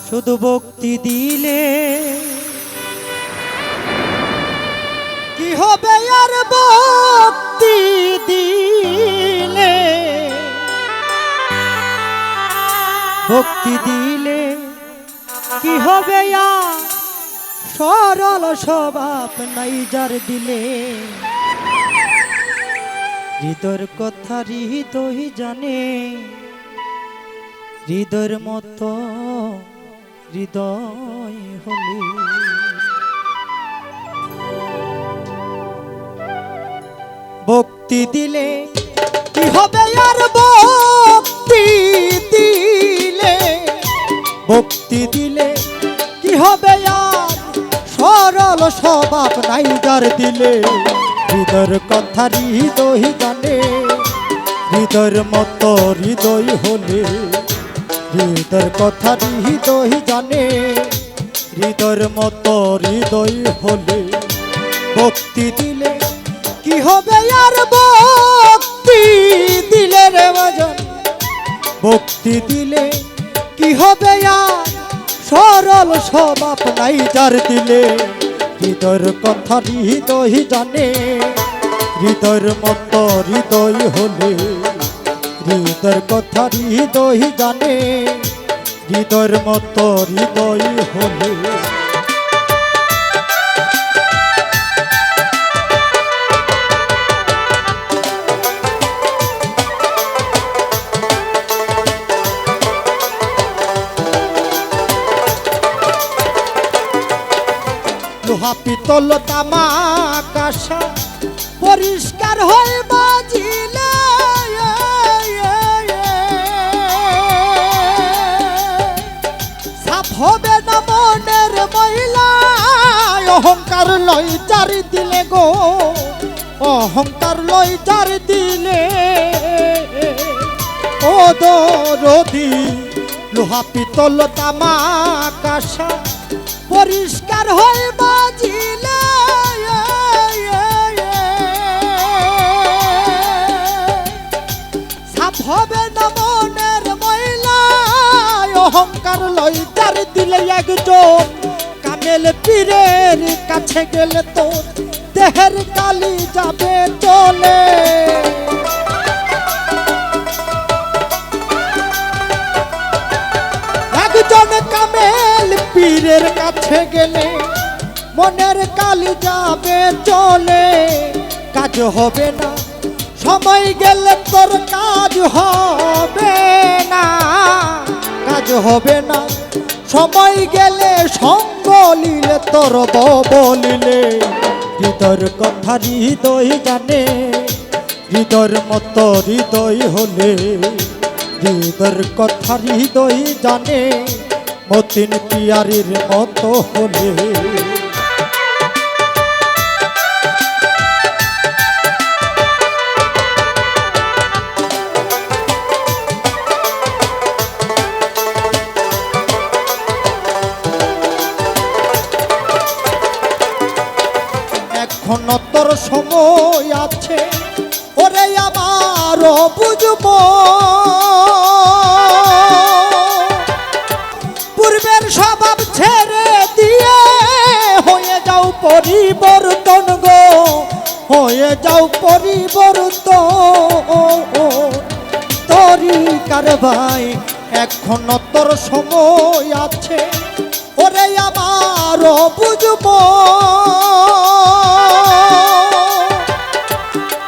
শুধু ভক্তি দিলে কি হবে আর ভক্তি দিলে ভক্তি দিলে কি হবে আর সরল স্বভাব নাই যার দিলে হৃদয়ের কথা হৃদয় জানে হৃদয়ের মতো হৃদয় হলে ভক্তি দিলে কি হবে আর ভক্তি দিলে ভক্তি দিলে কি হবে আর সরল স্বভাব নাই যার দিলে হৃদয়ের কথা হৃদয় জানে হৃদয়ের মতো হৃদয় হলে হৃদয়ের কথা হৃদয় জানে হৃদয়ের মতো হৃদয় হলে ভক্তি দিলে কি হবে আর ভক্তি দিলে রে বাজন ভক্তি দিলে কি হবে আর সরল স্বভাব নাই যার দিলে হৃদয়ের কথা হৃদয় জানে হৃদয়ের মতো হৃদয় হলে হৃদয়ের কথা হৃদয় জানে হৃদয়ের মতো হৃদয় হলে লোহা পিতল তামা কাঁসা পরিষ্কার হয়ে বাজিলে সাফ হবে না মনের মহিলা অহংকার লই চারি দিলে গো অহংকার লই চারি দিলে ও দরদি লোহা পিতল তামা কাঁসা পরিষ্কার হয়ে বাজিলে সাফ হবে না মনের মহিলা অহংকার লই তার দিলে একজন কামেল পীরের কাছে গেলে তোর দেহের কালি যাবে চলে একজন কামেল পীরের কাছে গেলে মনের কালি যাবে চলে কাজ হবে না সময় গেলে তোর কাজ হবে না কাজ হবে না সময় গেলে সঙ্গ নিলে তোর বলিলে হৃদয়ের কথা হৃদয় জানে হৃদয়ের মতো হৃদয় হলে হৃদয়ের কথা হৃদয় জানে মতিন পিয়ারির মতো হলে এখনো তোর সময় আছে ওরে আমারও বুঝবো পূর্বের স্বভাব ছেড়ে দিয়ে হয়ে যাও পরিবর্তন গো হয়ে যাও পরিবর্তন তরিকার ভাই এখনো তোর সময় আছে ওরে আমারও বুঝবো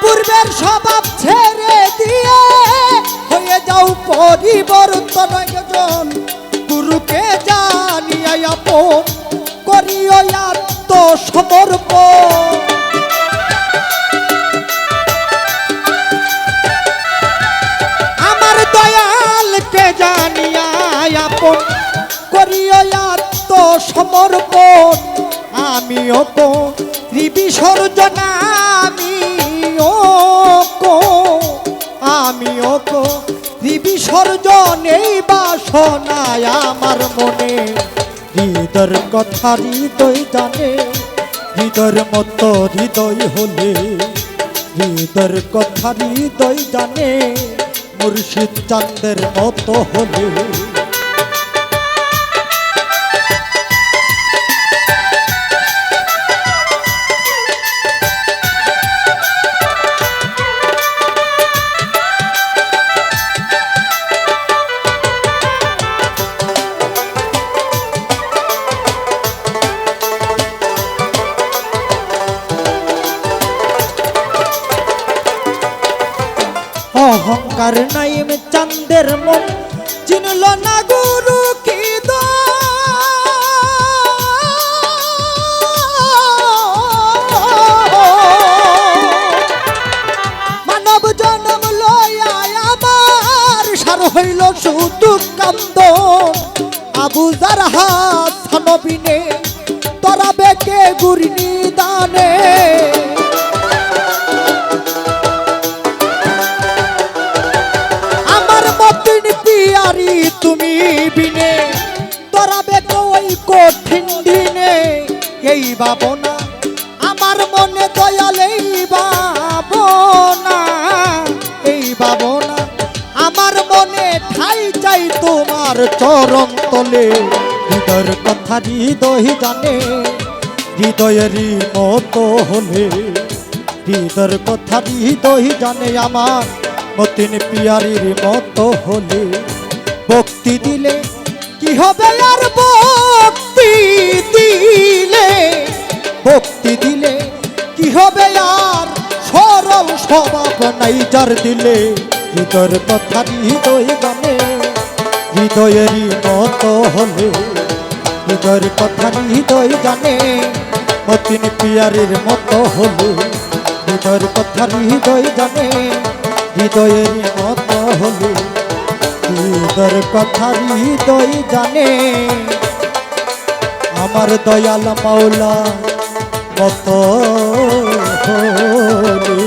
পূর্বের স্বভাব ছেড়ে দিয়ে হয়ে যাও পরিবর্তন একজন গুরুকে জানিয়া আপন করিও আত্মসমর্পণ আমার দয়ালকে জানিয়া আপন করিও আত্মসমর্পণ আমিও করি বিসর্জন আমিও করি বিসর্জন এই বাসনায় আমার মনে হৃদয়ের কথা হৃদয় জানে হৃদয়ের মতো হৃদয় হলে হৃদয়ের কথা হৃদয় জানে মুর্শিদ চাঁদের মতো হলে ভক্তের মন চিনল না গুরু কি মানব জন্ম লয়া আমার সার হইল শুধু কান্দ আবু যার হাসান বিনে তোরা বেকে গুরনি দানে আমার মতিন পিয়ারি তুমি বিনে তোরা বেকে ওই কঠিন দিনে এই ভাবনা আমার মনে দয়াল এই ভাবনা এই ভাবনা আমার মনে ঠাই চাই তোমার চরণ তলে হৃদয়ের কথা হৃদয় জানে হৃদয়েরই মতো হলে হৃদয়ের কথা হৃদয় জানে আমার মতিন পিয়ারির মতো হলে ভক্তি দিলে কি হবে আর ভক্তি দিলে ভক্তি দিলে কি হবে আর সরল স্বভাব নাই যার দিলে হৃদয়ের কথা হৃদয় জানে হৃদয়েরই মতো হলে হৃদয়ের কথা হৃদয় জানে মতিন পিয়ারির মতো হলে হৃদয়ের কথা হৃদয় জানে হৃদয়েরই মতো হলে হৃদয়ের কথা হৃদয় জানে আমার দয়াল মাওলা মতো হলে